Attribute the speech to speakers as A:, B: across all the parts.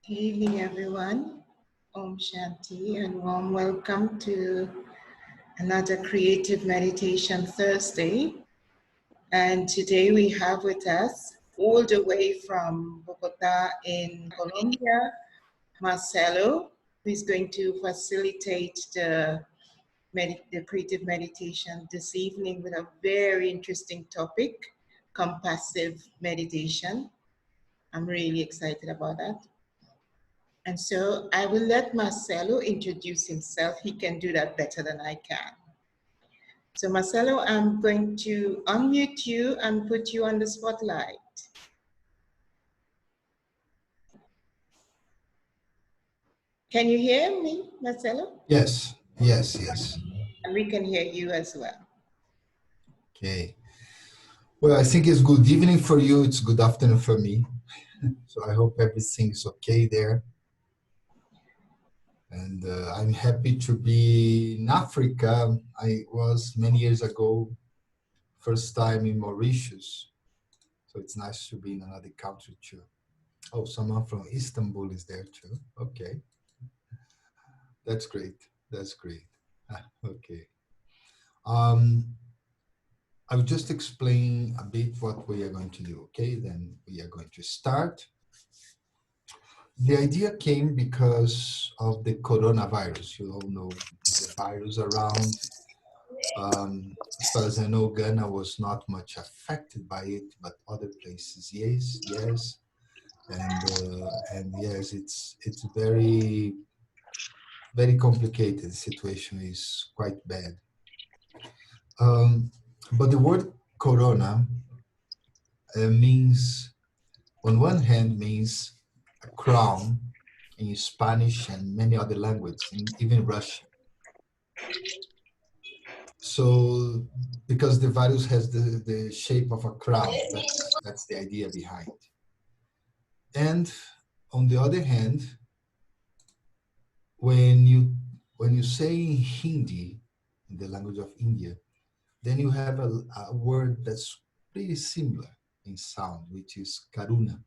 A: Good evening, everyone. Om Shanti and warm welcome to another Creative Meditation Thursday. And today we have with us, all the way from Bogota in Colombia, Marcelo, who is going to facilitate the creative meditation this evening with a very interesting topic, compassive meditation. I'm really excited about that. And so I will let Marcelo introduce himself. He can do that better than I can. So Marcelo, I'm going to unmute you and put you on the spotlight. Can you hear me, Marcelo?
B: Yes.
A: And we can hear you as well.
B: Okay. Well, I think it's good evening for you. It's good afternoon for me. So I hope everything is okay there. And I'm happy to be in Africa. I was many years ago, first time in Mauritius. So it's nice to be in another country too. Oh, someone from Istanbul is there too. Okay. That's great. Okay. I will just explain a bit what we are going to do, okay? Then we are going to start. The idea came because of the coronavirus. You all know the virus around. As far as I know, Ghana was not much affected by it, but other places, yes. And yes, it's very, very complicated. The situation is quite bad. But the word corona means, on one hand, means a crown in Spanish and many other languages, even Russian. So, because the virus has the shape of a crown, that's the idea behind. And on the other hand, when you say in Hindi, in the language of India, then you have a word that's pretty similar in sound, which is karuna.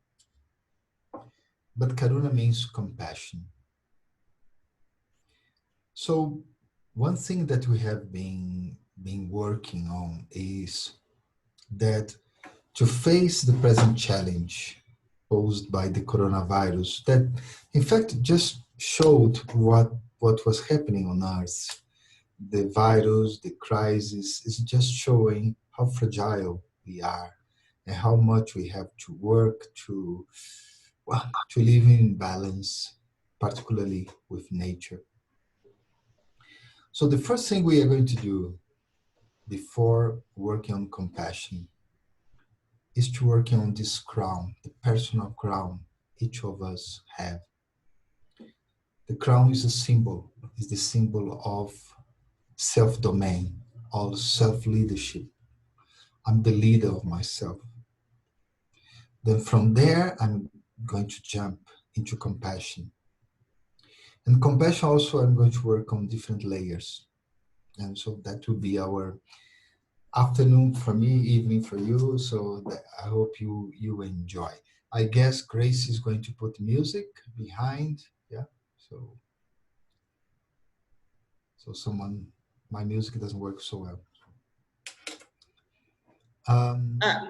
B: But karuna means compassion. So one thing that we have been working on is that to face the present challenge posed by the coronavirus, that in fact just showed what was happening on Earth. The virus, the crisis is just showing how fragile we are and how much we have to work to live in balance, particularly with nature. So the first thing we are going to do before working on compassion is to work on this crown, the personal crown each of us have. The crown is the symbol of self-domain, or self-leadership. I'm the leader of myself. Then from there, I'm going to jump into compassion. And compassion also, I'm going to work on different layers. And so that will be our afternoon for me, evening for you. So I hope you enjoy. I guess Grace is going to put music behind. Yeah. So my music doesn't work so well.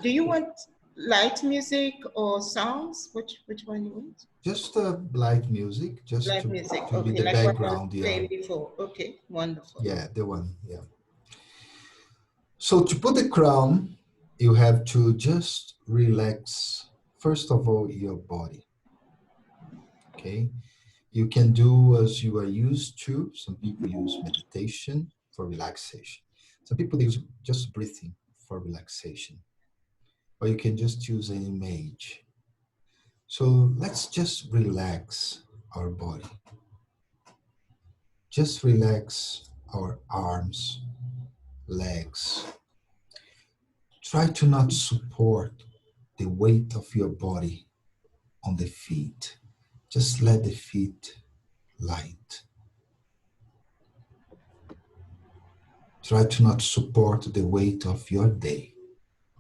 A: Do you want light music or songs? Which one you want?
B: Just light music, just
A: light
B: to
A: music.
B: be
A: Okay,
B: the
A: like
B: background.
A: What I was playing before. Okay, wonderful.
B: Yeah, the one. Yeah. So to put the crown, you have to just relax, first of all, your body. Okay? You can do as you are used to. Some people use meditation for relaxation. Some people use just breathing for relaxation. Or you can just use an image. So let's just relax our body. Just relax our arms, legs. Try to not support the weight of your body on the feet. Just let the feet light. Try to not support the weight of your day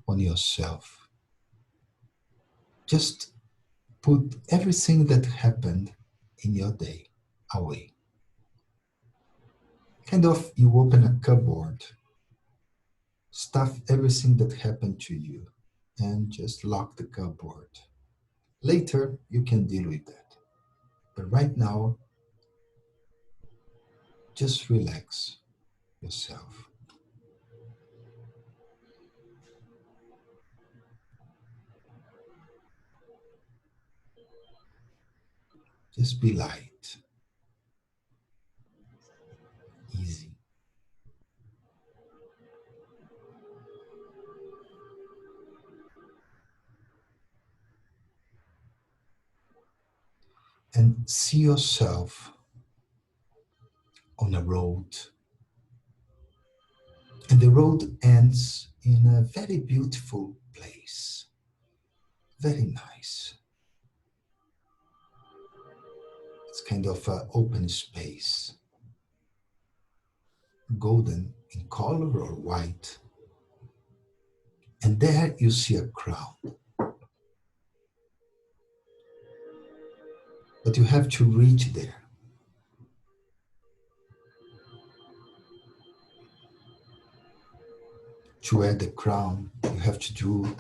B: on yourself. Just Put everything that happened in your day away. Kind of, you open a cupboard, stuff everything that happened to you, and just lock the cupboard. Later, you can deal with that. But right now, just relax yourself. Just be light, easy, and see yourself on a road. And the road ends in a very beautiful place, very nice. It's kind of an open space, golden in color or white. And there you see a crown. But you have to reach there. To wear the crown, you have to do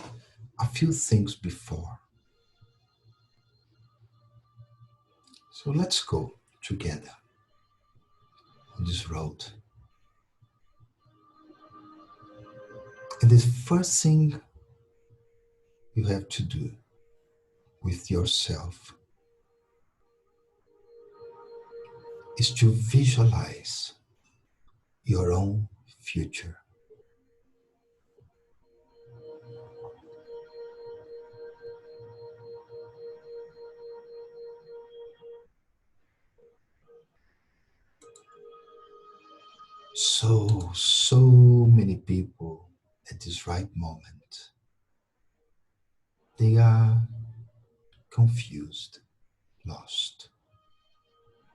B: a few things before. So let's go together on this road. And the first thing you have to do with yourself is to visualize your own future. So many people at this right moment, they are confused, lost.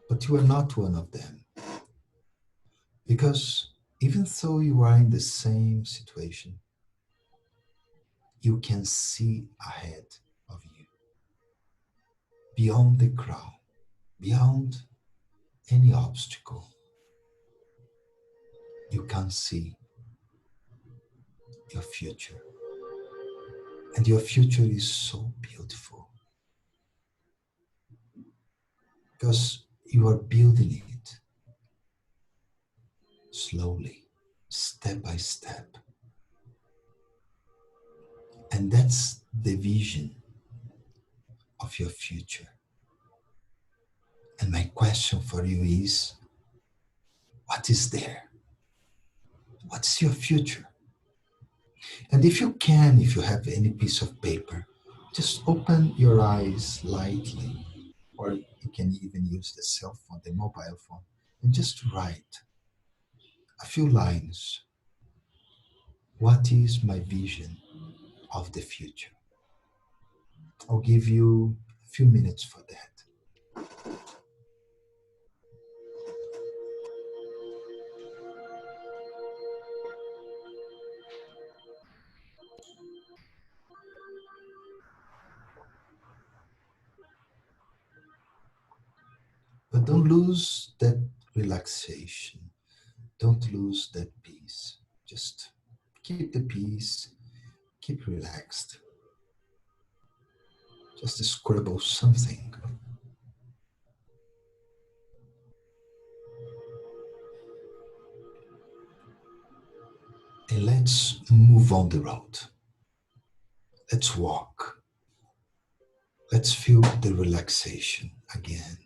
B: But you are not one of them. Because even though you are in the same situation, you can see ahead of you, beyond the crowd, beyond any obstacle. You can see your future. And your future is so beautiful because you are building it slowly, step by step. And that's the vision of your future. And my question for you is, what is there? What's your future? And if you can, if you have any piece of paper, just open your eyes lightly, or you can even use the cell phone, the mobile phone, and just write a few lines. What is my vision of the future? I'll give you a few minutes for that. But don't lose that relaxation. Don't lose that peace. Just keep the peace, keep relaxed. Just scribble something. And let's move on the road. Let's walk. Let's feel the relaxation again.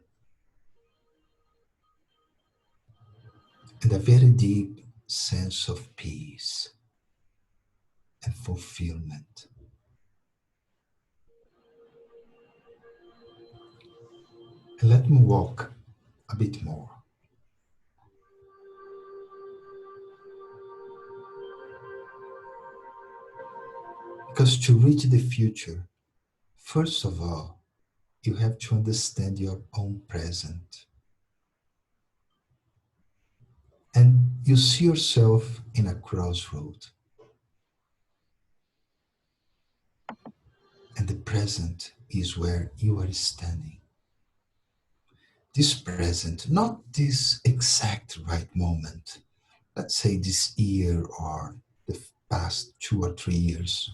B: And a very deep sense of peace and fulfillment. And let me walk a bit more. Because to reach the future, first of all, you have to understand your own present. And you see yourself in a crossroad. And the present is where you are standing. This present, not this exact right moment, let's say this year or the past 2 or 3 years.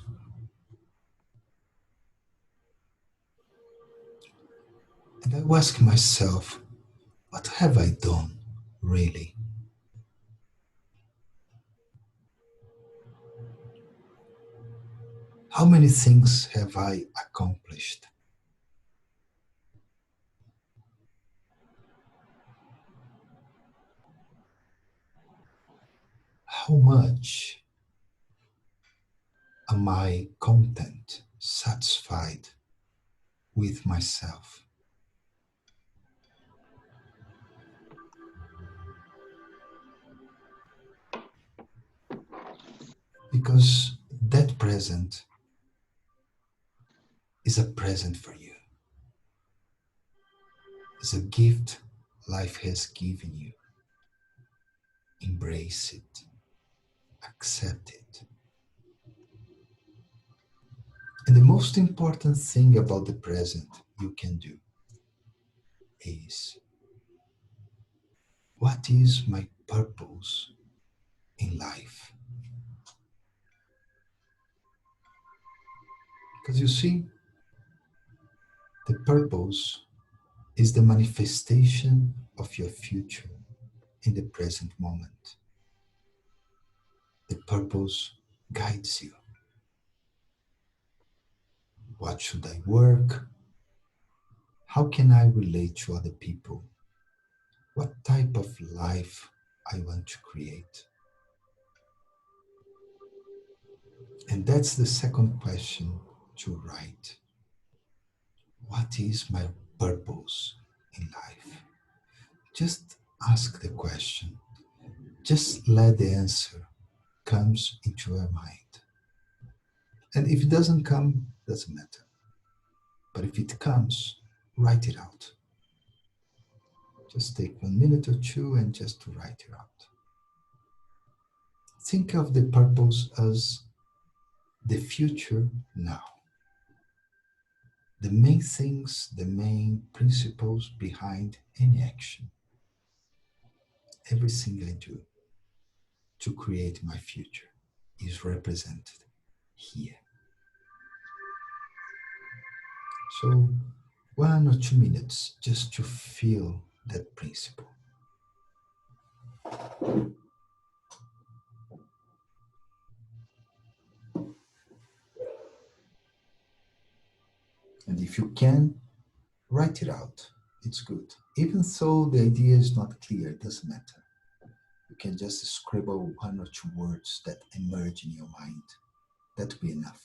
B: And I ask myself, what have I done really? How many things have I accomplished? How much am I content, satisfied with myself? Because that present is a present for you, it's a gift life has given you. Embrace it, accept it. And the most important thing about the present you can do is, what is my purpose in life? Because you see, the purpose is the manifestation of your future in the present moment. The purpose guides you. What should I work? How can I relate to other people? What type of life I want to create? And that's the second question to write. What is my purpose in life? Just ask the question. Just let the answer comes into your mind. And if it doesn't come, doesn't matter. But if it comes, write it out. Just take 1 minute or two and just to write it out. Think of the purpose as the future now. The main things, the main principles behind any action. Everything I do to create my future is represented here. So 1 or 2 minutes just to feel that principle. And if you can, write it out. It's good. Even though the idea is not clear, it doesn't matter. You can just scribble 1 or 2 words that emerge in your mind. That will be enough.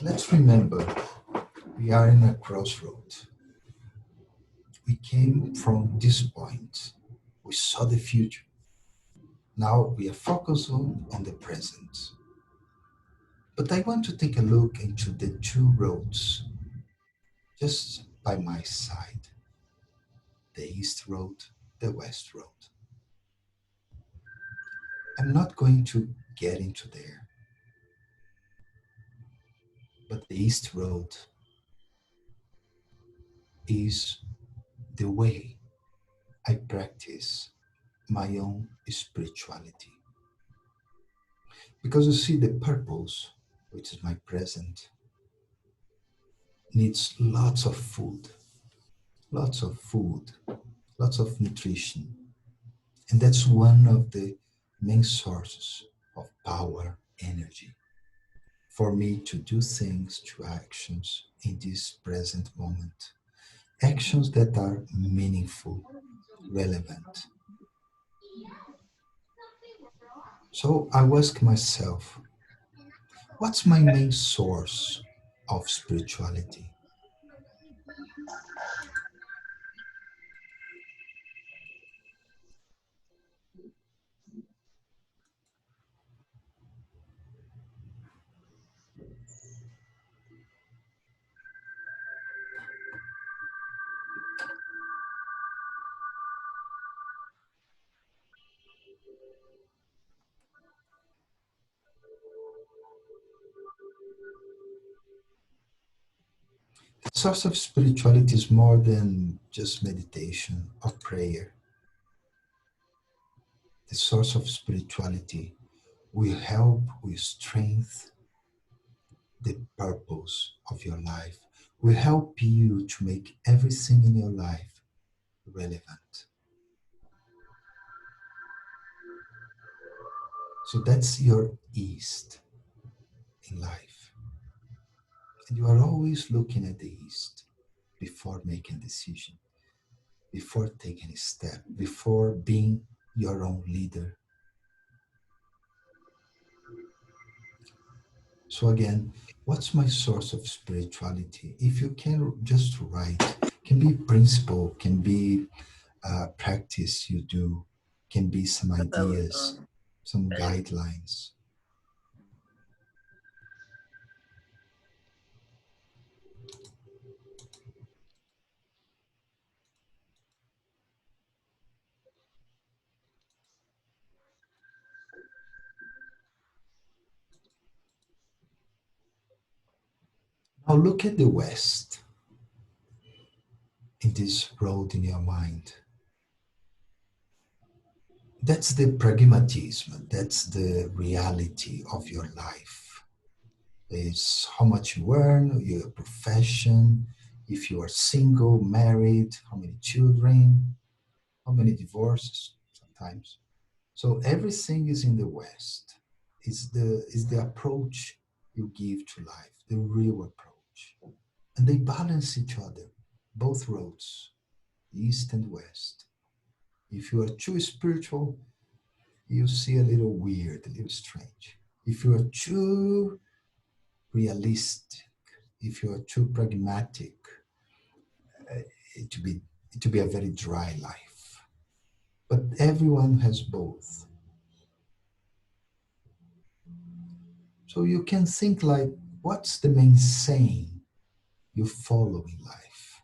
B: But let's remember, we are in a crossroad. We came from this point. We saw the future. Now we are focused on the present. But I want to take a look into the two roads just by my side, the East Road, the West Road. I'm not going to get into there, but the East Road is the way I practice my own spirituality. Because you see, the purpose, which is my present, needs lots of food, lots of nutrition. And that's one of the main sources of power, energy, for me to do things, to actions in this present moment. actions that are meaningful, relevant. So I ask myself, what's my main source of spirituality? The source of spirituality is more than just meditation or prayer. The source of spirituality will help, will strengthen the purpose of your life, will help you to make everything in your life relevant. So that's your east in life. And you are always looking at the east before making a decision, before taking a step, before being your own leader. So again, what's my source of spirituality? If you can just write, can be principle, can be practice you do, can be some ideas, some guidelines. Now look at the West in this road in your mind. That's the pragmatism, that's the reality of your life. It's how much you earn, your profession, if you are single, married, how many children, how many divorces sometimes. So everything is in the West. Is the approach you give to life, the real approach. And they balance each other, both roads, east and west. If you are too spiritual, you see a little weird, a little strange. If you are too realistic, if you are too pragmatic, it to be it to be a very dry life. But everyone has both. So you can think like, what's the main saying you follow in life?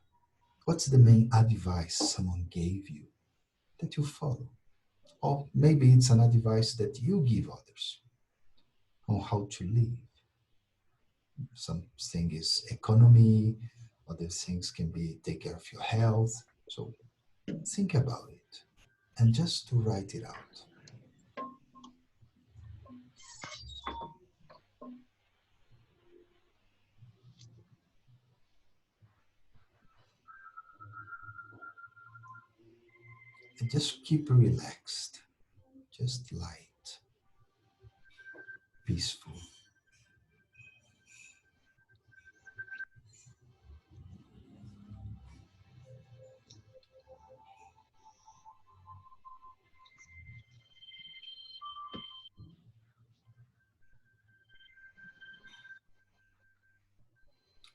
B: What's the main advice someone gave you that you follow? Or maybe it's an advice that you give others on how to live. Something is economy, other things can be take care of your health. So think about it and just to write it out. And just keep relaxed, just light, peaceful.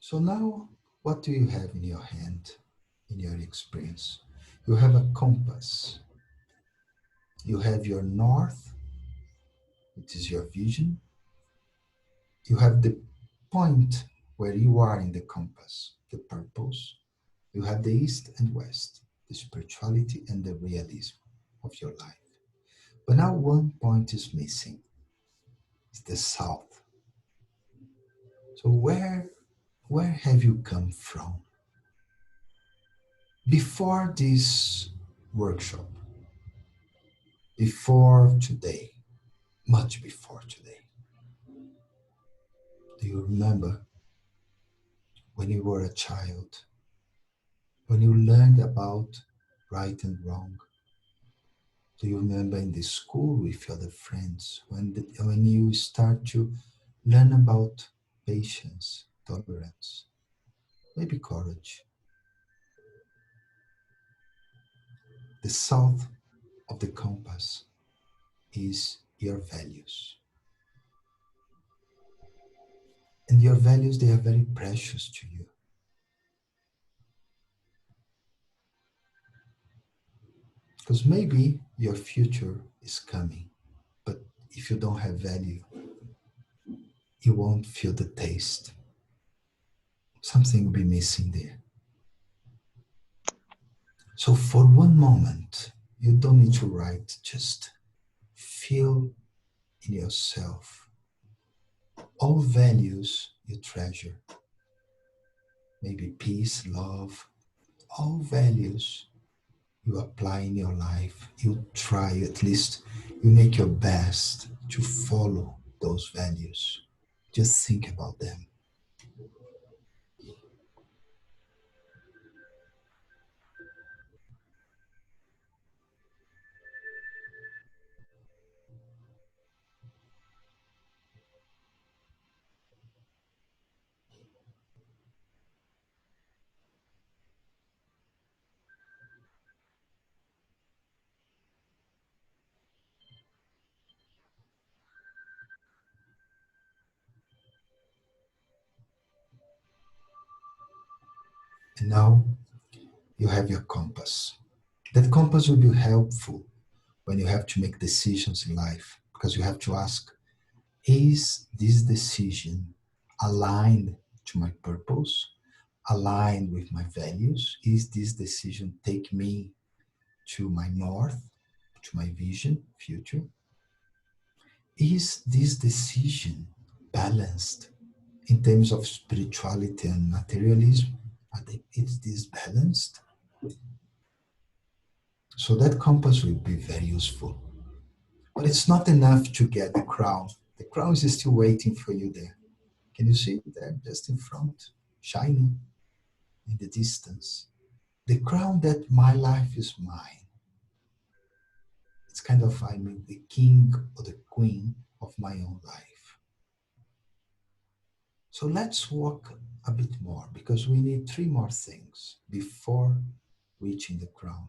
B: So now, what do you have in your hand, in your experience? You have a compass. You have your north, which is your vision. You have the point where you are in the compass, the purpose. You have the east and west, the spirituality and the realism of your life. But now one point is missing. It's the south. So where have you come from? Before this workshop, before today, much before today. Do you remember when you were a child, when you learned about right and wrong? Do you remember in the school with your other friends when you start to learn about patience, tolerance, maybe courage? The south of the compass is your values. And your values, they are very precious to you. Because maybe your future is coming, but if you don't have value, you won't feel the taste. Something will be missing there. So for one moment, you don't need to write, just feel in yourself all values you treasure. Maybe peace, love, all values you apply in your life. You try, at least you make your best to follow those values. Just think about them. And now you have your compass. That compass will be helpful when you have to make decisions in life, because you have to ask, is this decision aligned to my purpose, aligned with my values? Is this decision take me to my north, to my vision, future? Is this decision balanced in terms of spirituality and materialism? Is this balanced? So that compass will be very useful. But it's not enough to get the crown. The crown is still waiting for you there. Can you see it there, just in front, shining in the distance? The crown that my life is mine. It's kind of, I mean, the king or the queen of my own life. So let's walk a bit more, because we need three more things before reaching the crown.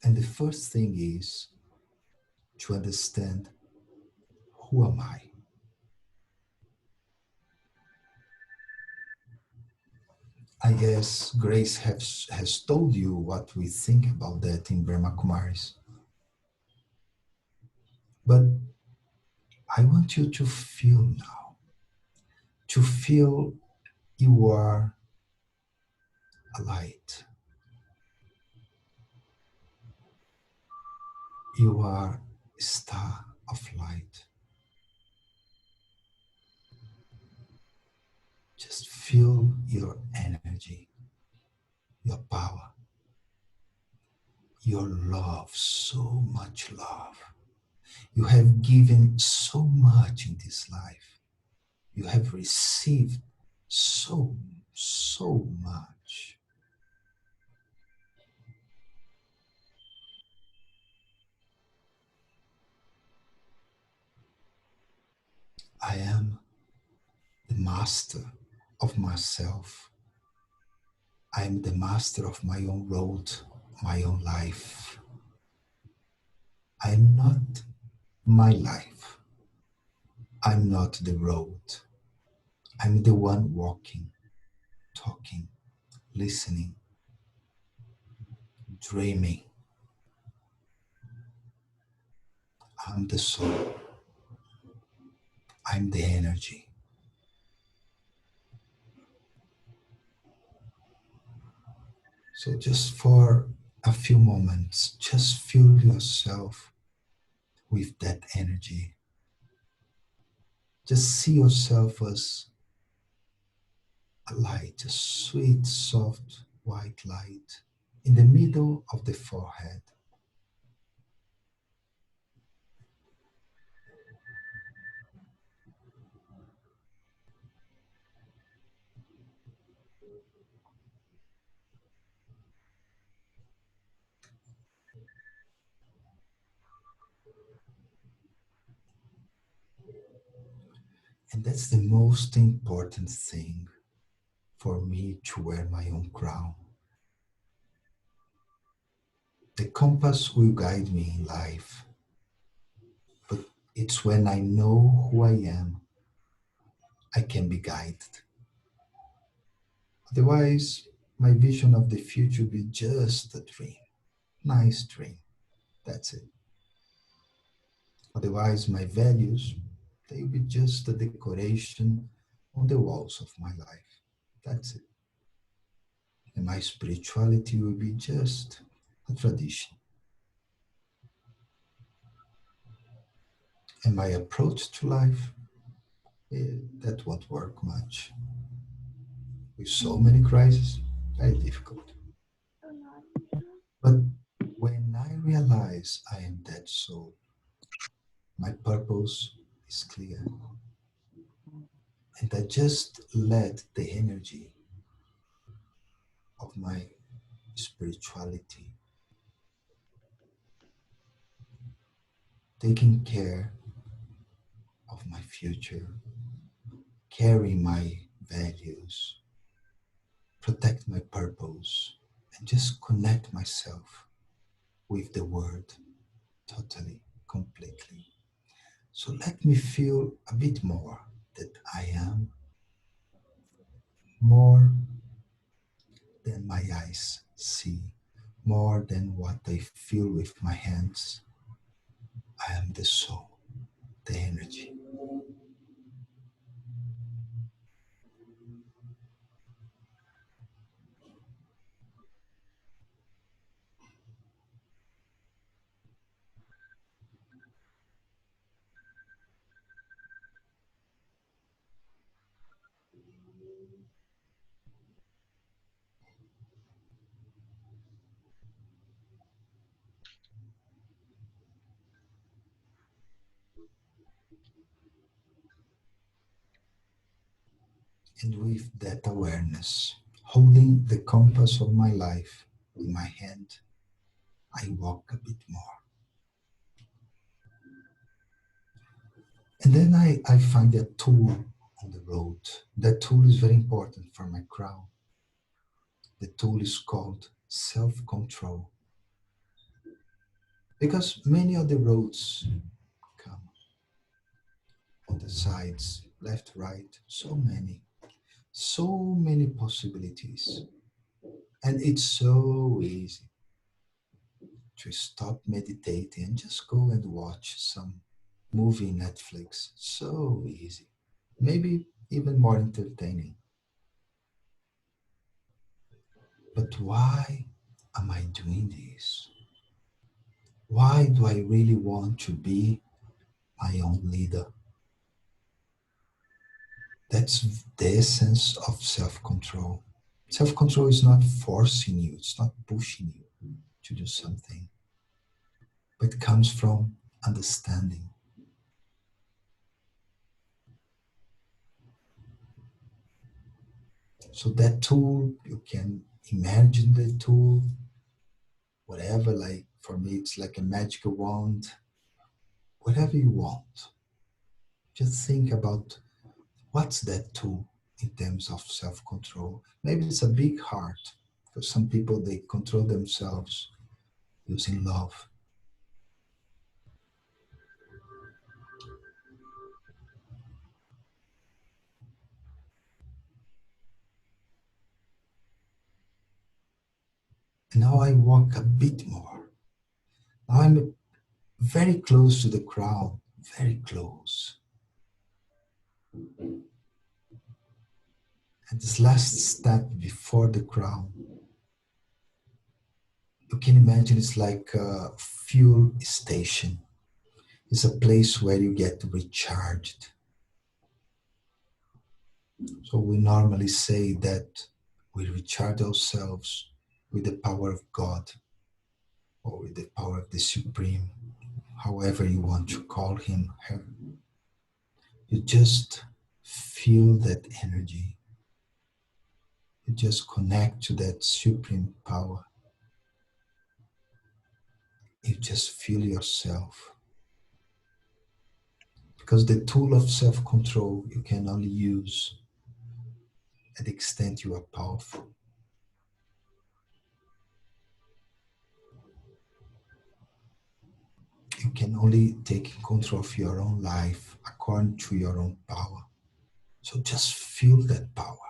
B: And the first thing is to understand, who am I? I guess Grace has told you what we think about that in Brahma Kumaris. But I want you to feel now, to feel you are a light. You are a star of light. Just feel your energy, your power, your love, so much love. You have given so much in this life. You have received so, so much. I am the master of myself. I am the master of my own road, my own life. I am not my life. I'm not the road. I'm the one walking, talking, listening, dreaming. I'm the soul. I'm the energy. So just for a few moments, just fill yourself with that energy. Just see yourself as a light, a sweet, soft, white light in the middle of the forehead. And that's the most important thing for me, to wear my own crown. The compass will guide me in life, but it's when I know who I am, I can be guided. Otherwise, my vision of the future will be just a dream, nice dream. That's it. Otherwise, my values, they will be just a decoration on the walls of my life. That's it. And my spirituality will be just a tradition. And my approach to life, that won't work much. With so many crises, very difficult. But when I realize I am that soul, my purpose is clear. And I just let the energy of my spirituality taking care of my future, carry my values, protect my purpose, and just connect myself with the word totally, completely. So let me feel a bit more that I am more than my eyes see, more than what I feel with my hands. I am the soul, the energy. And with that awareness, holding the compass of my life in my hand, I walk a bit more. And then I find a tool on the road. That tool is very important for my crown. The tool is called self control. Because many of the roads come on the sides, left, right, so many possibilities. And it's so easy to stop meditating and just go and watch some movie Netflix. So easy. Maybe even more entertaining. But why am I doing this? Why do I really want to be my own leader? That's the essence of self control. Self control is not forcing you, it's not pushing you to do something, but it comes from understanding. So, that tool, you can imagine the tool, whatever, like for me, it's like a magical wand, whatever you want. Just think about what's that tool in terms of self control. Maybe it's a big heart, because some people they control themselves using love. And now I walk a bit more. Now I'm very close to the crowd, very close. And this last step before the crown, you can imagine it's like a fuel station. It's a place where you get recharged. So we normally say that we recharge ourselves with the power of God or with the power of the Supreme, however you want to call him, her. You just feel that energy. You just connect to that supreme power. You just feel yourself. Because the tool of self control you can only use at the extent you are powerful. can only take control of your own life according to your own power. So just feel that power.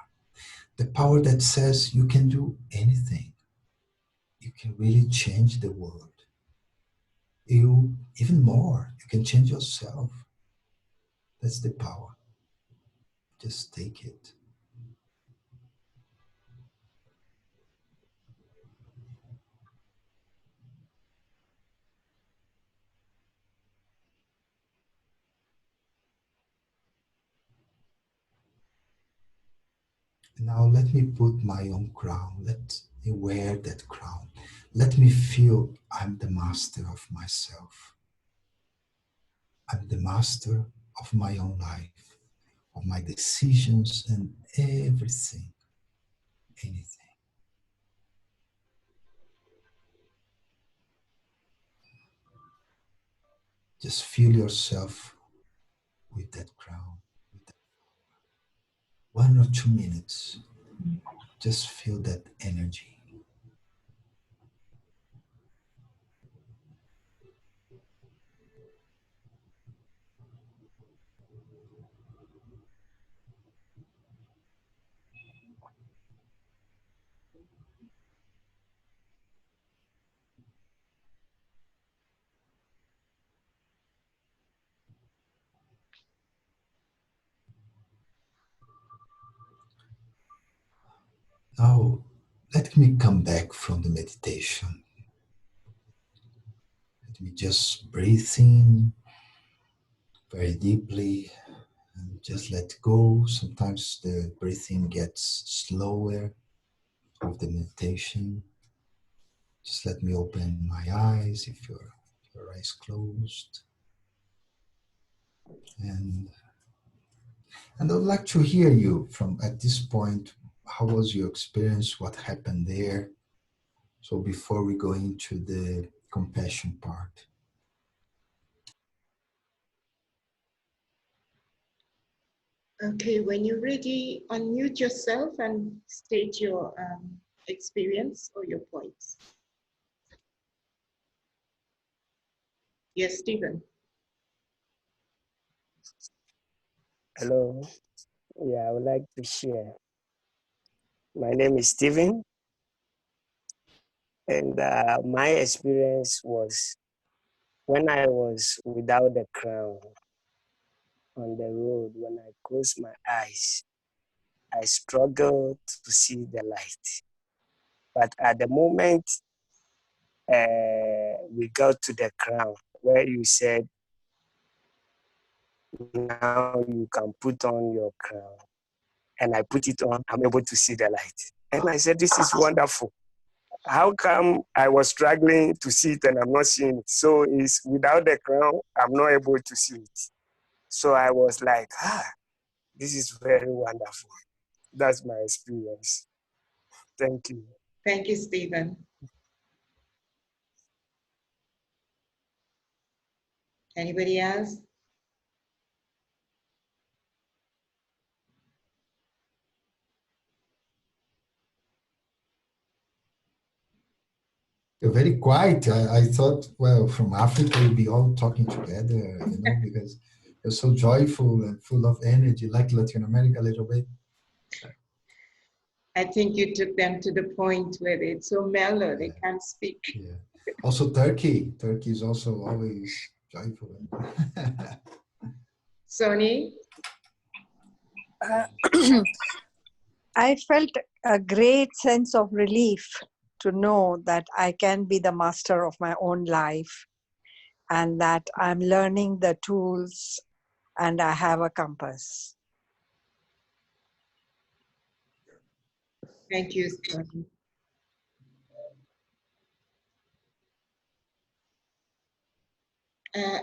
B: The power that says you can do anything. You can really change the world. You, even more, you can change yourself. That's the power. Just take it. Now let me put my own crown. Let me wear that crown. Let me feel I'm the master of myself. I'm the master of my own life, of my decisions and everything, anything. Just feel yourself with that crown. With that 1 or 2 minutes, just feel that energy. Now, let me come back from the meditation. Let me just breathe in very deeply and just let go. Sometimes the breathing gets slower of the meditation. Just let me open my eyes if your eyes closed. And I would like to hear you from at this point. How was your experience? What happened there? So before we go into the compassion part.
A: Okay, when you're ready, unmute yourself and state your experience or your points. Yes, Stephen.
C: Hello. Yeah, I would like to share. My name is Stephen, and my experience was when I was without the crown on the road. When I closed my eyes, I struggled to see the light. But at the moment we got to the crown, where you said, now you can put on your crown, and I put it on, I'm able to see the light. And I said, this is wonderful. How come I was struggling to see it and I'm not seeing it? So it's without the crown, I'm not able to see it. So I was like, this is very wonderful. That's my experience. Thank you.
A: Thank you, Stephen. Anybody else?
B: You're very quiet. I thought, well, from Africa, we'd be all talking together, because you're so joyful and full of energy, like Latin America a little bit.
A: I think you took them to the point where it's so mellow, they can't speak.
B: Yeah. Also, Turkey. Turkey is also always joyful.
A: Sony?
D: I felt a great sense of relief to know that I can be the master of my own life and that I'm learning the tools and I have a compass.
A: Thank you, Sony.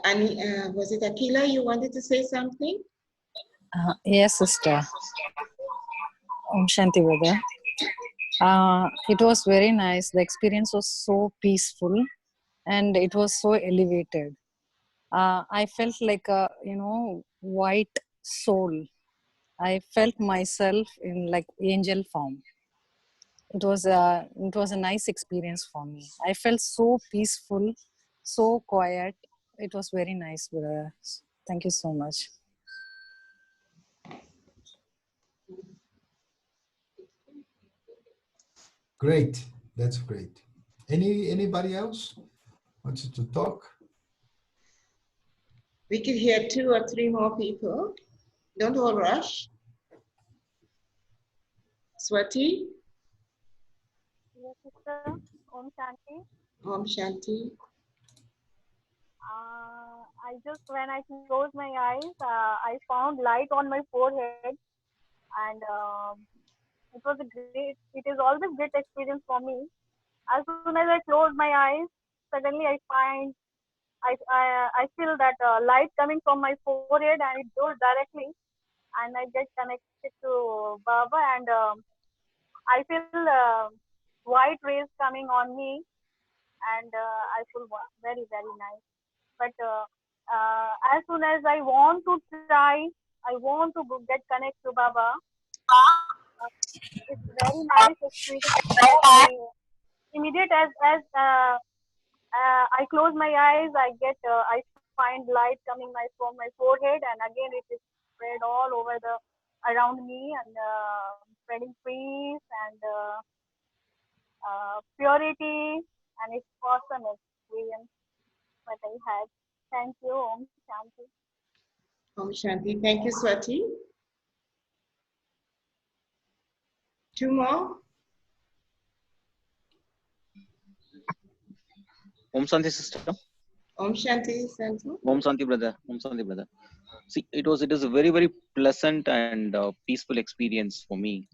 A: Annie, was it Akila? You wanted to say something?
E: Yes, sister. Om Shanti, brother. It was very nice. The experience was so peaceful and it was so elevated. I felt like a, white soul. I felt myself in like angel form. It was a nice experience for me. I felt so peaceful, so quiet, It was very nice, brother. Thank you so much.
B: Great. That's great. Anybody else wants to talk?
A: We could hear 2 or 3 more people. Don't all rush. Swati?
F: Yes, sister. Om Shanti.
A: Om Shanti.
F: When I closed my eyes, I found light on my forehead, and it is always great experience for me. As soon as I close my eyes, suddenly I feel that light coming from my forehead, and it goes directly, and I get connected to Baba, and I feel white rays coming on me, and I feel very very nice. But as soon as I want to try, I want to get connect to Baba. It's very nice experience. I immediate as I close my eyes, I find light coming from my forehead, and again it is spread all over the around me, and spreading peace and purity, and it's awesome experience that I had. Thank you, Om Shanti.
A: Om Shanti. Thank you, Swati. 2 more.
G: Om Shanti sister.
A: Om Shanti, Santu.
G: Om Shanti brother. Om Shanti brother. See, it is a very pleasant and peaceful experience for me.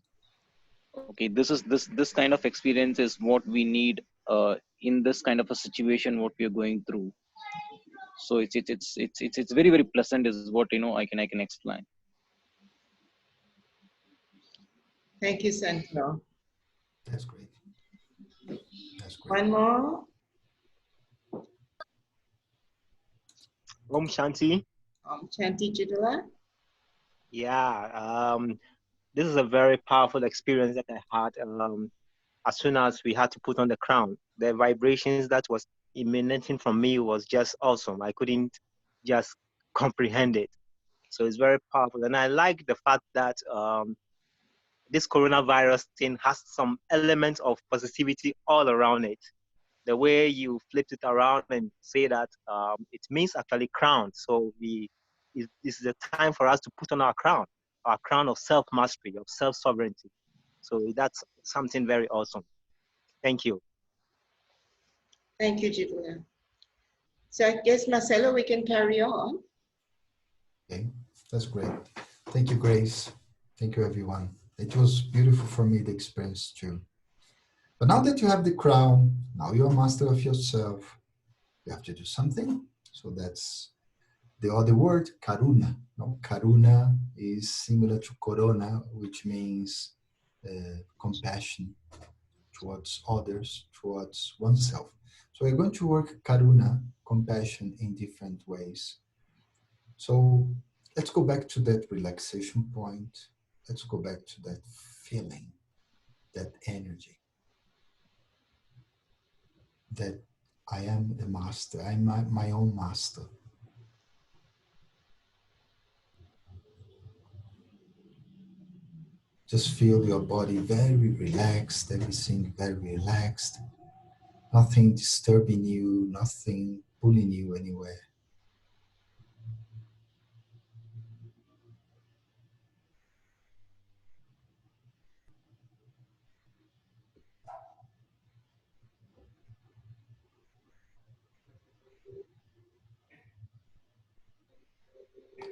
G: Okay, this kind of experience is what we need in this kind of a situation what we are going through. So it's very pleasant is what I can explain.
A: Thank you, Santu.
B: That's great. That's great.
A: One more.
H: Om Shanti.
A: Om Shanti Jidula.
H: Yeah, this is a very powerful experience that I had. As soon as we had to put on the crown, the vibrations that was emanating from me was just awesome. I couldn't just comprehend it. So it's very powerful. And I like the fact that this coronavirus thing has some elements of positivity all around it. The way you flipped it around and say that it means actually crown. So this is a time for us to put on our crown of self-mastery, of self-sovereignty. So that's something very awesome. Thank you.
A: Thank you, Jidula. So I guess, Marcelo, we can carry on.
B: Okay, that's great. Thank you, Grace. Thank you, everyone. It was beautiful for me, the experience too. But now that you have the crown, now you're a master of yourself, you have to do something. So that's the other word, karuna. No? Karuna is similar to corona, which means compassion towards others, towards oneself. So we're going to work karuna, compassion, in different ways. So let's go back to that relaxation point. Let's go back to that feeling, that energy, that I am the master, I'm my own master. Just feel your body very relaxed, everything very relaxed, nothing disturbing you, nothing pulling you anywhere.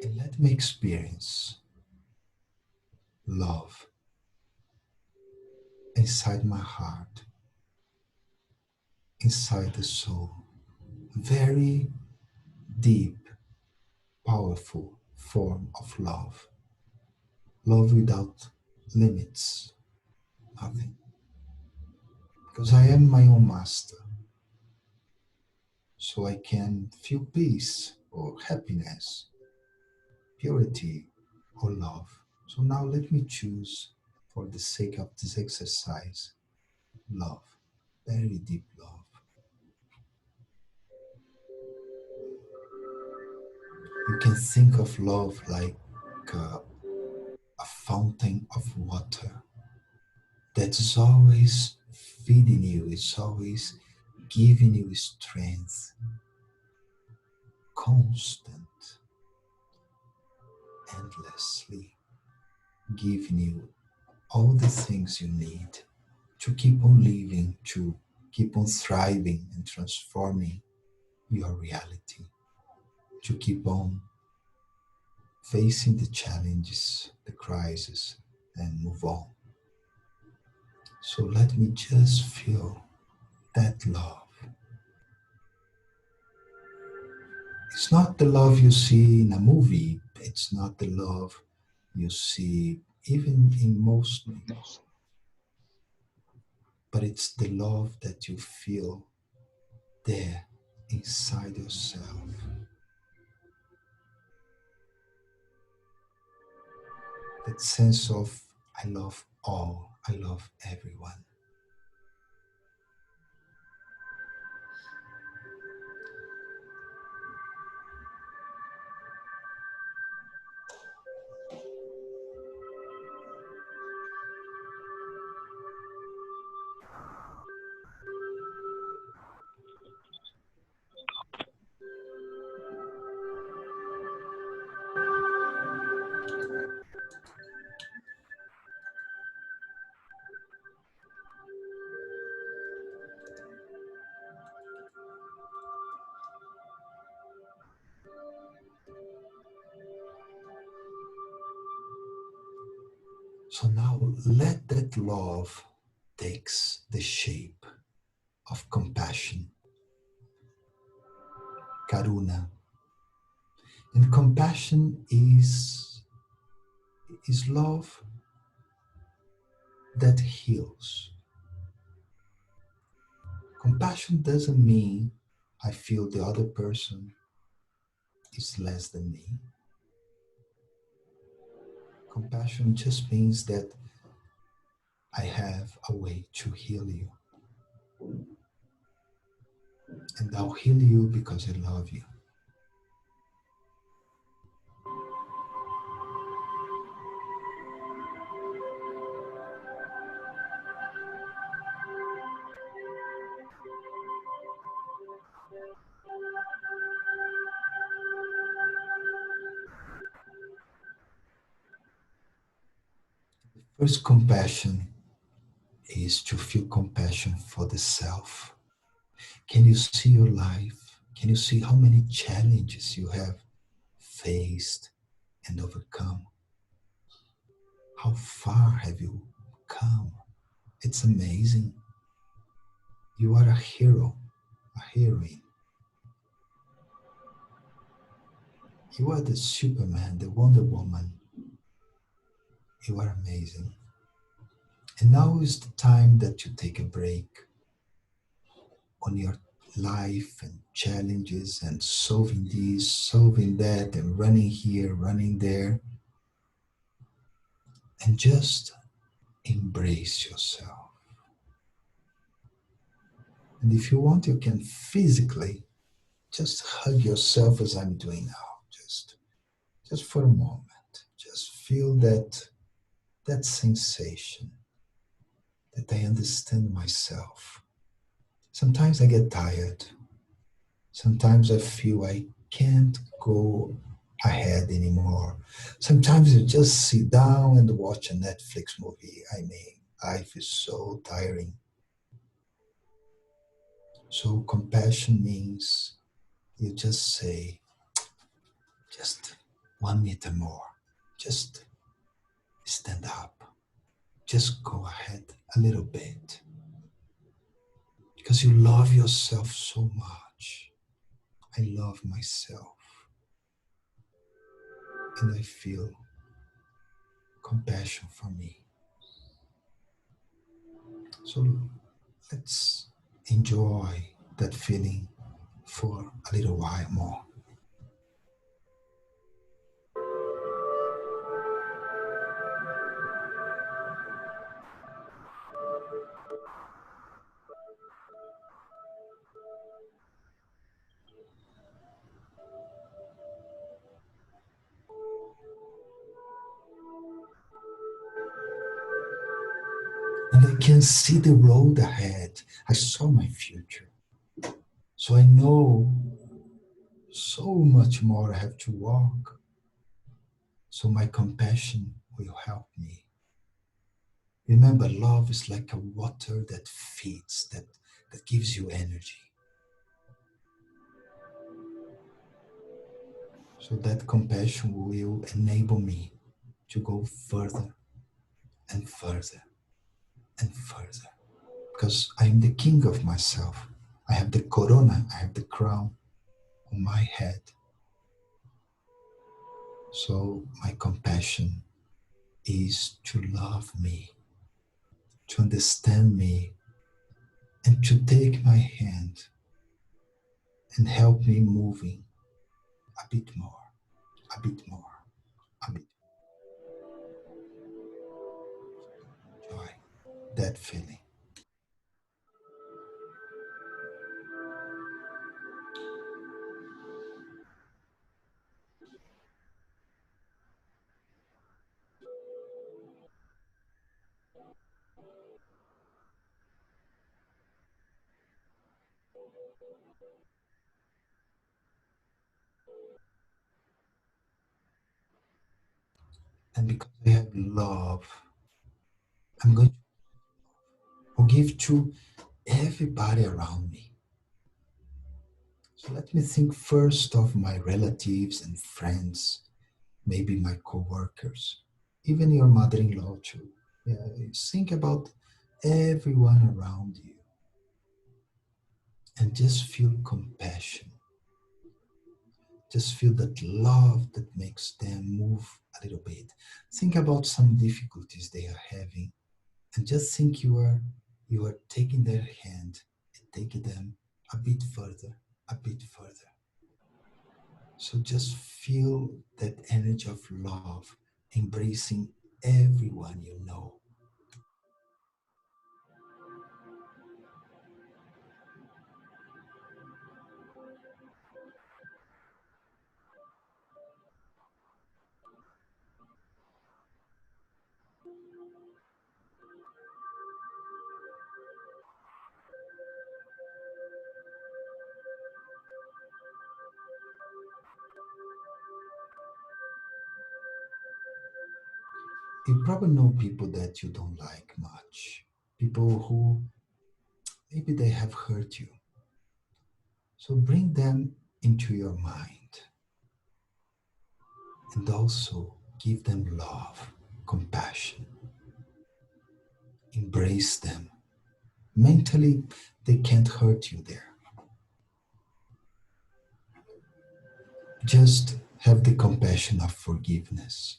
B: And let me experience love inside my heart, inside the soul. Very deep, powerful form of love. Love without limits, nothing. Because I am my own master. So I can feel peace or happiness, purity or love. So now let me choose, for the sake of this exercise, love, very deep love. You can think of love like a fountain of water that is always feeding you, it's always giving you strength, constant, endlessly giving you all the things you need to keep on living, to keep on thriving and transforming your reality, to keep on facing the challenges, the crises, and move on. So let me just feel that love. It's not the love you see in a movie, it's not the love you see even in most movies, but it's the love that you feel there inside yourself. That sense of I love all, I love everyone. So now let that love takes the shape of compassion, karuna. And compassion is love that heals. Compassion doesn't mean I feel the other person is less than me. Compassion just means that I have a way to heal you. And I'll heal you because I love you. First compassion is to feel compassion for the self. Can you see your life? Can you see how many challenges you have faced and overcome? How far have you come? It's amazing. You are a hero, a heroine. You are the Superman, the Wonder Woman. You are amazing. And now is the time that you take a break on your life and challenges and solving this, solving that, and running here, running there. And just embrace yourself. And if you want, you can physically just hug yourself as I'm doing now. Just for a moment. Just feel that sensation that I understand myself. Sometimes I get tired. Sometimes I feel I can't go ahead anymore. Sometimes you just sit down and watch a Netflix movie. I mean, life is so tiring. So compassion means you just say, just 1 meter more. Just stand up. Just go ahead a little bit. Because you love yourself so much. I love myself. And I feel compassion for me. So let's enjoy that feeling for a little while more. can see the road ahead. I saw my future. So I know so much more I have to walk. So my compassion will help me. Remember, love is like a water that feeds, that gives you energy. So that compassion will enable me to go further and further and further. Because I am the king of myself. I have the corona, I have the crown on my head. So my compassion is to love me, to understand me, and to take my hand and help me moving a bit more, a bit more, a bit more. Enjoy that feeling. And because I have love, I'm going to give to everybody around me. So let me think first of my relatives and friends, maybe my co-workers, even your mother-in-law too. Yeah, think about everyone around you and just feel compassion. Just feel that love that makes them move a little bit. Think about some difficulties they are having and just think you are taking their hand and taking them a bit further, a bit further. So just feel that energy of love embracing everyone you know. You probably know people that you don't like much, people who maybe they have hurt you. So bring them into your mind and also give them love, compassion, embrace them. Mentally, they can't hurt you there. Just have the compassion of forgiveness,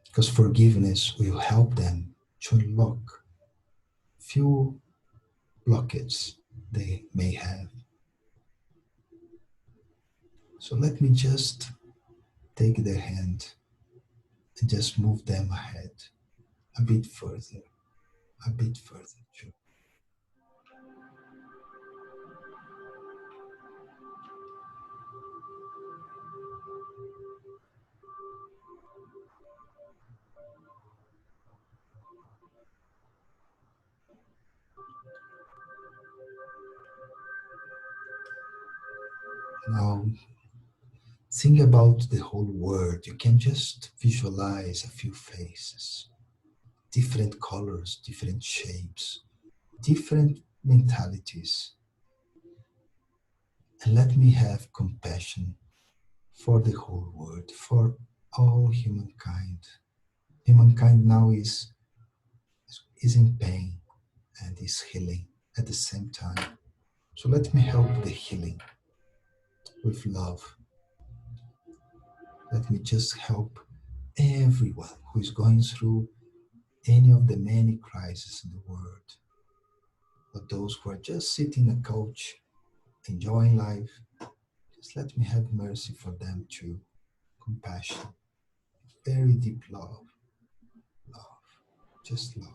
B: because forgiveness will help them to unlock few blockades they may have. So let me just take their hand and just move them ahead a bit further, a bit further too. Now think about the whole world. You can just visualize a few faces, different colors, different shapes, different mentalities. And let me have compassion for the whole world, for all humankind. Humankind now is in pain and is healing at the same time. So let me help the healing with love. Let me just help everyone who is going through any of the many crises in the world, or those who are just sitting on a couch enjoying life. Just let me have mercy for them too. Compassion, very deep love, love, just love.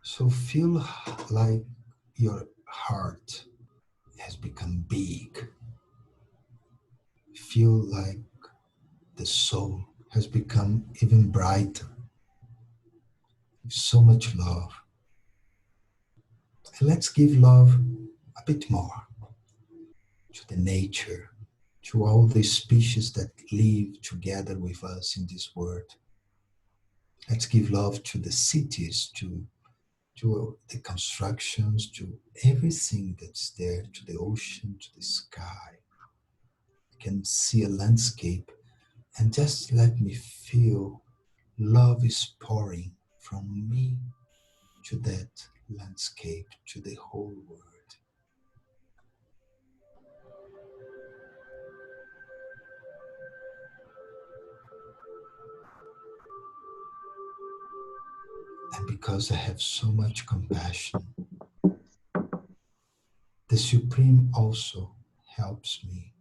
B: So feel like your heart has become big. Feel like the soul has become even brighter. So much love. And let's give love a bit more to the nature, to all the species that live together with us in this world. Let's give love to the cities, to the constructions, to everything that's there, to the ocean, to the sky. You can see a landscape and just let me feel love is pouring from me to that landscape, to the whole world. And because I have so much compassion, the Supreme also helps me.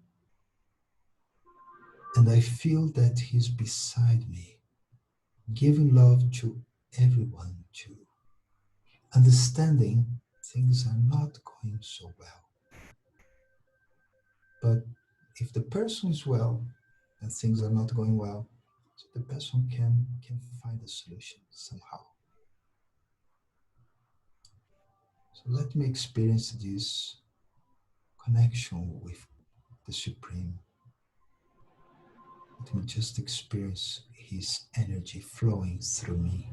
B: And I feel that He's beside me, giving love to everyone too, understanding things are not going so well. But if the person is well and things are not going well, so the person can find a solution somehow. So let me experience this connection with the Supreme. Let me just experience His energy flowing through me,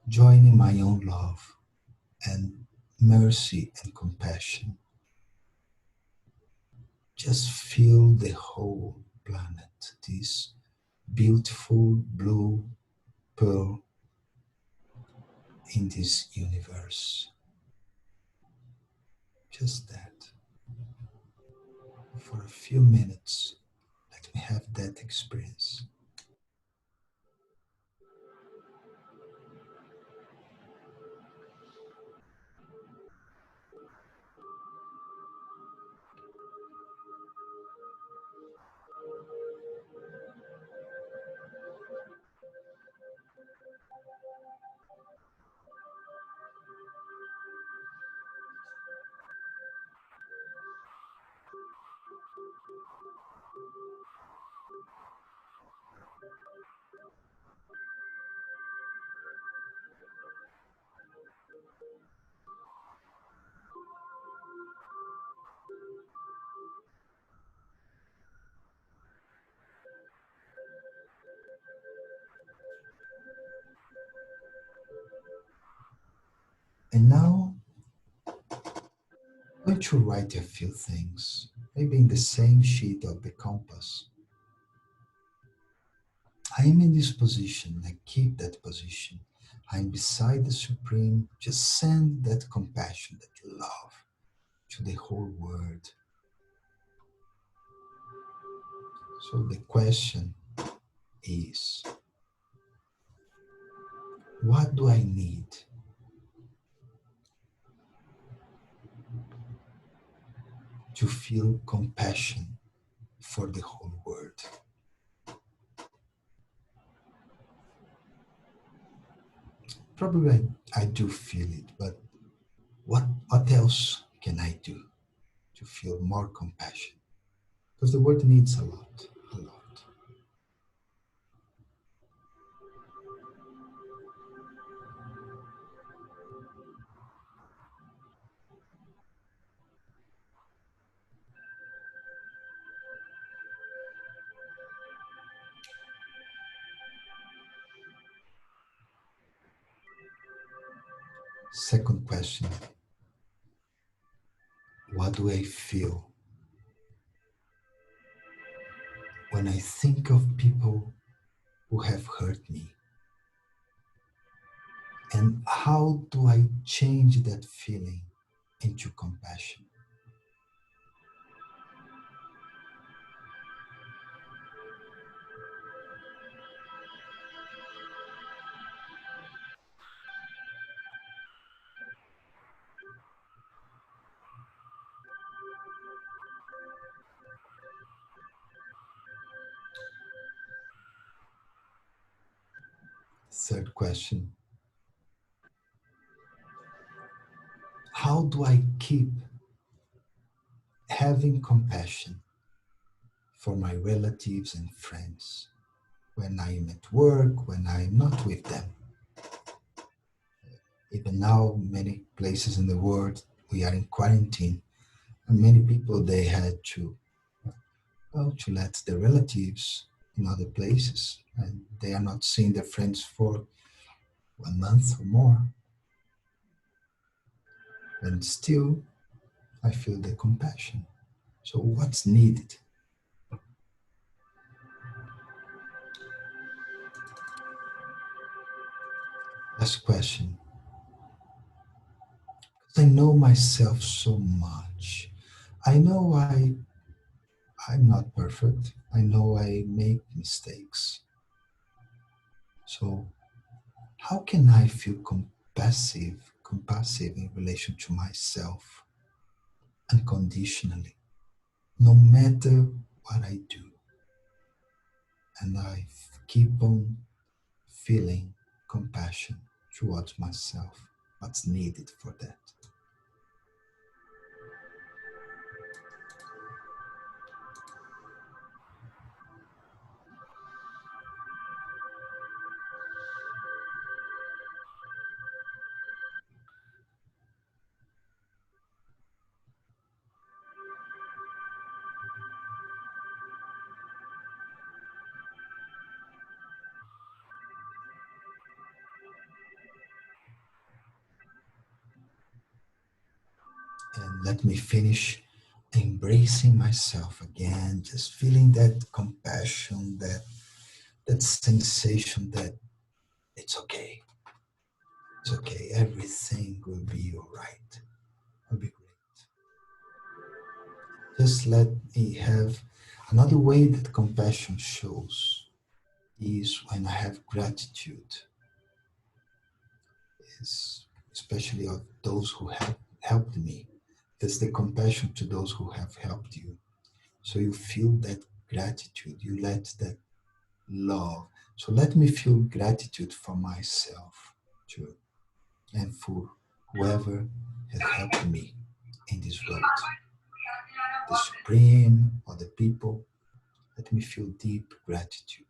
B: joining my own love and mercy and compassion. Just feel the whole planet, this beautiful blue pearl in this universe. Just that. For a few minutes, let me have that experience. And now, I'm going to write a few things, maybe in the same sheet of the compass. I am in this position, I keep that position. I'm beside the Supreme, just send that compassion, that love to the whole world. So the question is, what do I need to feel compassion for the whole world? Probably I do feel it, but what else can I do to feel more compassion? Because the world needs a lot, a lot. Second question, what do I feel when I think of people who have hurt me? And how do I change that feeling into compassion? Third question, how do I keep having compassion for my relatives and friends when I am at work, when I am not with them? Even now, many places in the world, we are in quarantine, and many people, they had to, well, to let their relatives in other places, and they are not seeing their friends for 1 month or more. And still, I feel the compassion. So what's needed? Last question. I know myself so much. I know I'm not perfect. I know I make mistakes. So how can I feel compassive in relation to myself unconditionally, no matter what I do? And I keep on feeling compassion towards myself. What's needed for that? And let me finish embracing myself again, just feeling that compassion, that sensation that it's okay. It's okay. Everything will be all right. Will be great. Just let me have another way that compassion shows is when I have gratitude, is especially of those who have helped me. That's the compassion to those who have helped you. So you feel that gratitude, you let that love. So let me feel gratitude for myself too, and for whoever has helped me in this road. The Supreme or the people, let me feel deep gratitude.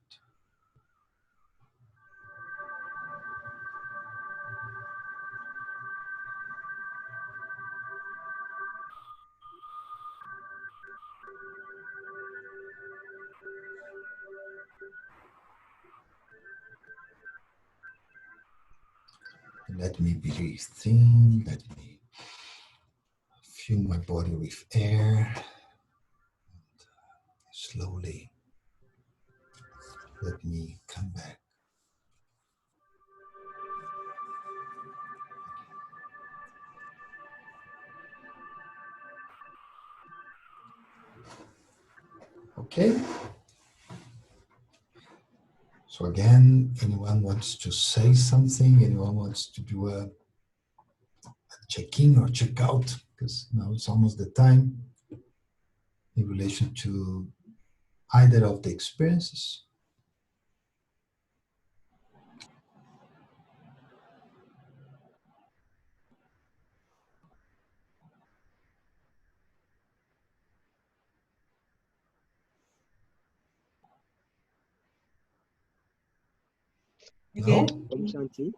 B: And let me breathe in, let me fill my body with air. Slowly, let me come back. Okay? So again, anyone wants to say something? Anyone wants to do a check-in or check-out? Because now it's almost the time in relation to either of the experiences. No?
C: Om Shanti.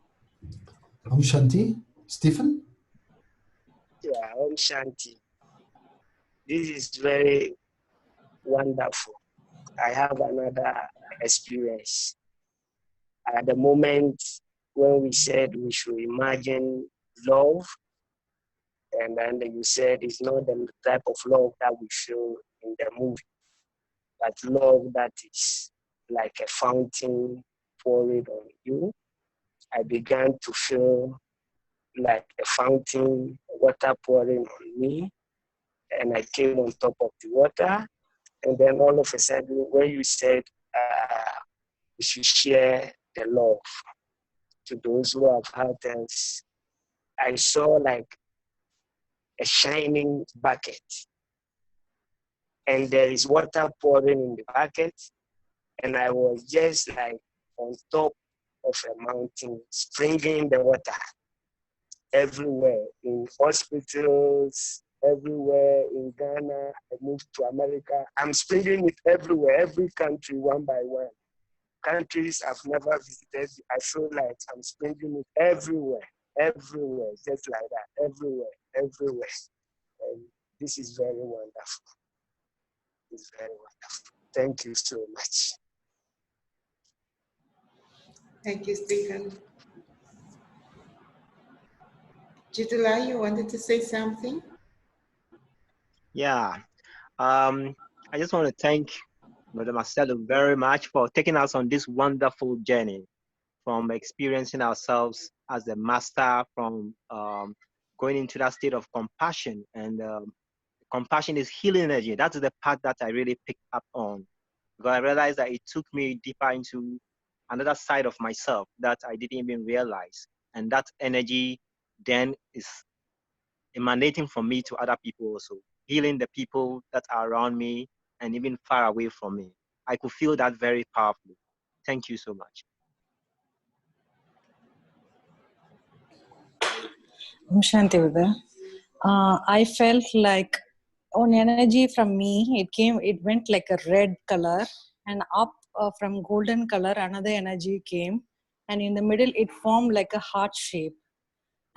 B: Om Shanti? Stephen?
C: Yeah, Om Shanti. This is very wonderful. I have another experience. At the moment when we said we should imagine love, and then you said it's not the type of love that we feel in the movie, but love that is like a fountain pouring on you. I began to feel like a fountain, water pouring on me, and I came on top of the water. And then all of a sudden, when you said we should share the love to those who have hurt us, I saw like a shining bucket, and there is water pouring in the bucket, and I was just like on top of a mountain, springing the water. everywhere, in hospitals, everywhere in Ghana. I moved to America. I'm spreading it everywhere, every country, one by one. Countries I've never visited, I feel like I'm spreading it everywhere, everywhere, just like that, everywhere, everywhere. And this is very wonderful. It's very wonderful. Thank you so much.
A: Thank you, Stephen. Jitula, you wanted to say something?
H: Yeah. I just want to thank Brother Marcelo very much for taking us on this wonderful journey from experiencing ourselves as the master, from going into that state of compassion. And compassion is healing energy. That's the part that I really picked up on, because I realized that it took me deeper into another side of myself that I didn't even realize. And that energy then is emanating from me to other people also, healing the people that are around me and even far away from me. I could feel that very powerfully. Thank you so much.
E: Shanti Vida. I felt like on energy from me, it went like a red color, and up from golden color, another energy came, and in the middle, it formed like a heart shape.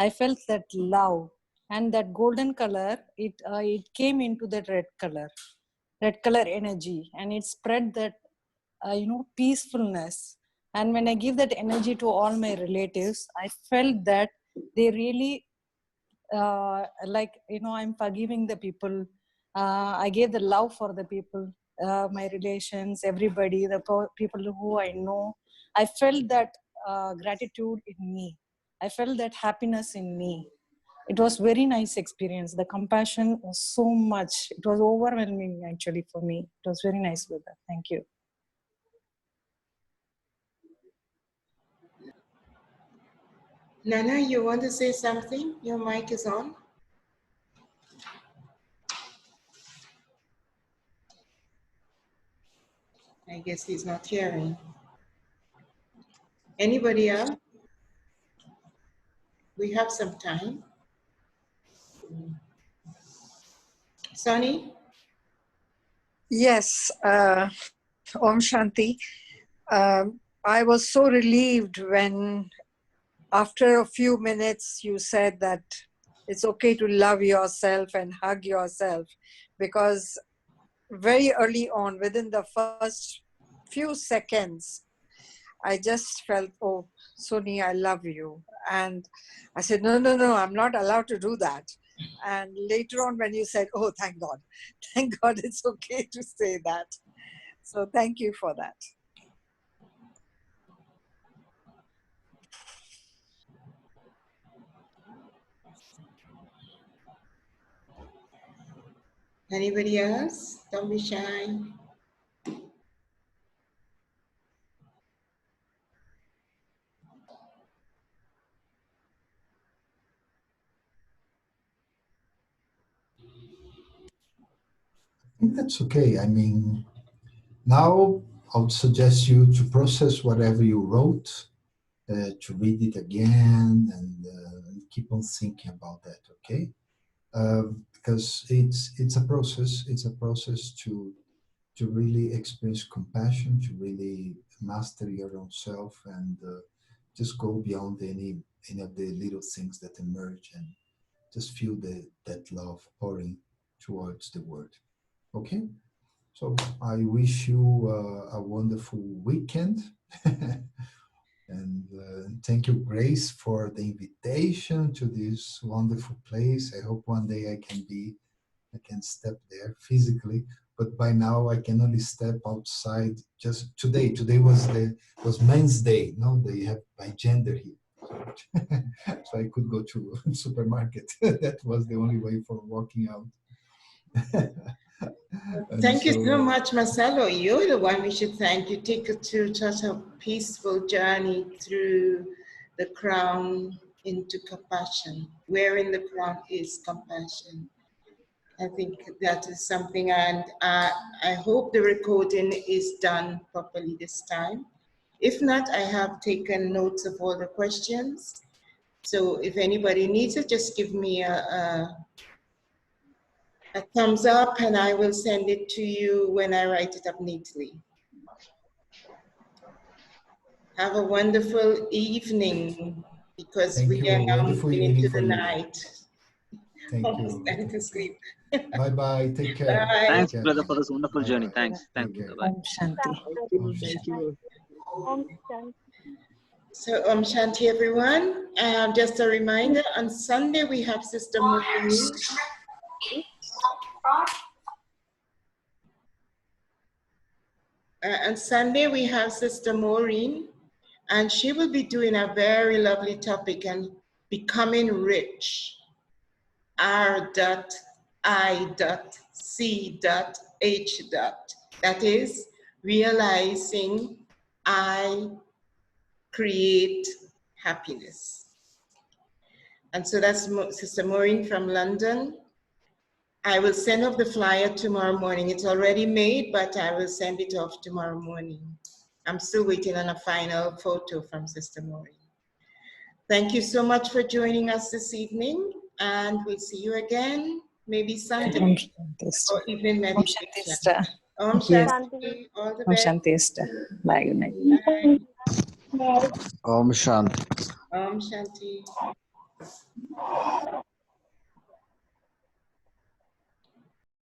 E: I felt that love, and that golden color, it came into that red color energy, and it spread that peacefulness. And when I give that energy to all my relatives, I felt that they really I'm forgiving the people. I gave the love for the people, my relations, everybody, the people who I know. I felt that gratitude in me. I felt that happiness in me. It was very nice experience. The compassion was so much. It was overwhelming actually for me. It was very nice with that. Thank you.
A: Nana, you want to say something? Your mic is on. I guess he's not hearing. Anybody else? We have some time. Sunny?
D: Yes, Om Shanti. I was so relieved when, after a few minutes, you said that it's okay to love yourself and hug yourself, because very early on, within the first few seconds, I just felt, oh, Suni, I love you. And I said, no, I'm not allowed to do that. And later on when you said, oh, thank God, it's okay to say that. So thank you for that.
A: Anybody else? Don't be shy.
B: I think that's okay. I mean, now I would suggest you to process whatever you wrote, to read it again, and keep on thinking about that. Okay, because it's a process. It's a process to really experience compassion, to really master your own self, and just go beyond any of the little things that emerge, and just feel that love pouring towards the world. Okay. So I wish you a wonderful weekend. And thank you, Grace, for the invitation to this wonderful place. I hope one day I can step there physically, but by now I can only step outside just today. Today was Men's Day. No, they have by gender here. So I could go to supermarket. That was the only way for walking out.
A: Thank you so much, Marcelo. You're the one we should thank. You take us through such a peaceful journey through the crown into compassion. Wherein the crown is compassion. I think that is something, and I hope the recording is done properly this time. If not, I have taken notes of all the questions. So if anybody needs it, just give me a thumbs up and I will send it to you when I write it up neatly. Have a wonderful evening, because
B: Thank
A: we
B: you.
A: are now
B: Wonderful
A: moving
B: evening
A: into
B: for
A: the
B: you.
A: night.
B: Thank
A: Almost
B: you.
A: time to sleep.
B: Bye-bye. Take care.
A: Bye.
G: Thanks,
B: Take care.
G: brother, for this wonderful journey.
B: Bye-bye.
G: Thanks.
B: Take
G: Thanks.
B: care.
G: Bye.
E: Om Shanti.
B: Om
H: Thank
B: Shanti.
H: you.
F: Om Shanti.
A: So Shanti everyone. Just a reminder, on Sunday we have Sister Maureen. On Sunday we have Sister Maureen, and she will be doing a very lovely topic on becoming rich. R.I.C.H. That is realizing I create happiness. And so that's Sister Maureen from London. I will send off the flyer tomorrow morning. It's already made, but I will send it off tomorrow morning. I'm still waiting on a final photo from Sister Maureen. Thank you so much for joining us this evening, and we'll see you again, maybe
E: Om
A: Sunday
E: Shanti, sister.
A: or evening
E: Om
A: meditation.
E: Shanti, sister.
A: Om
E: Yes.
A: Shanti, all the
E: Om
A: best.
E: Shanti, sister. Bye. Good night.
A: Bye.
I: Om Shanti.
A: Om Shanti.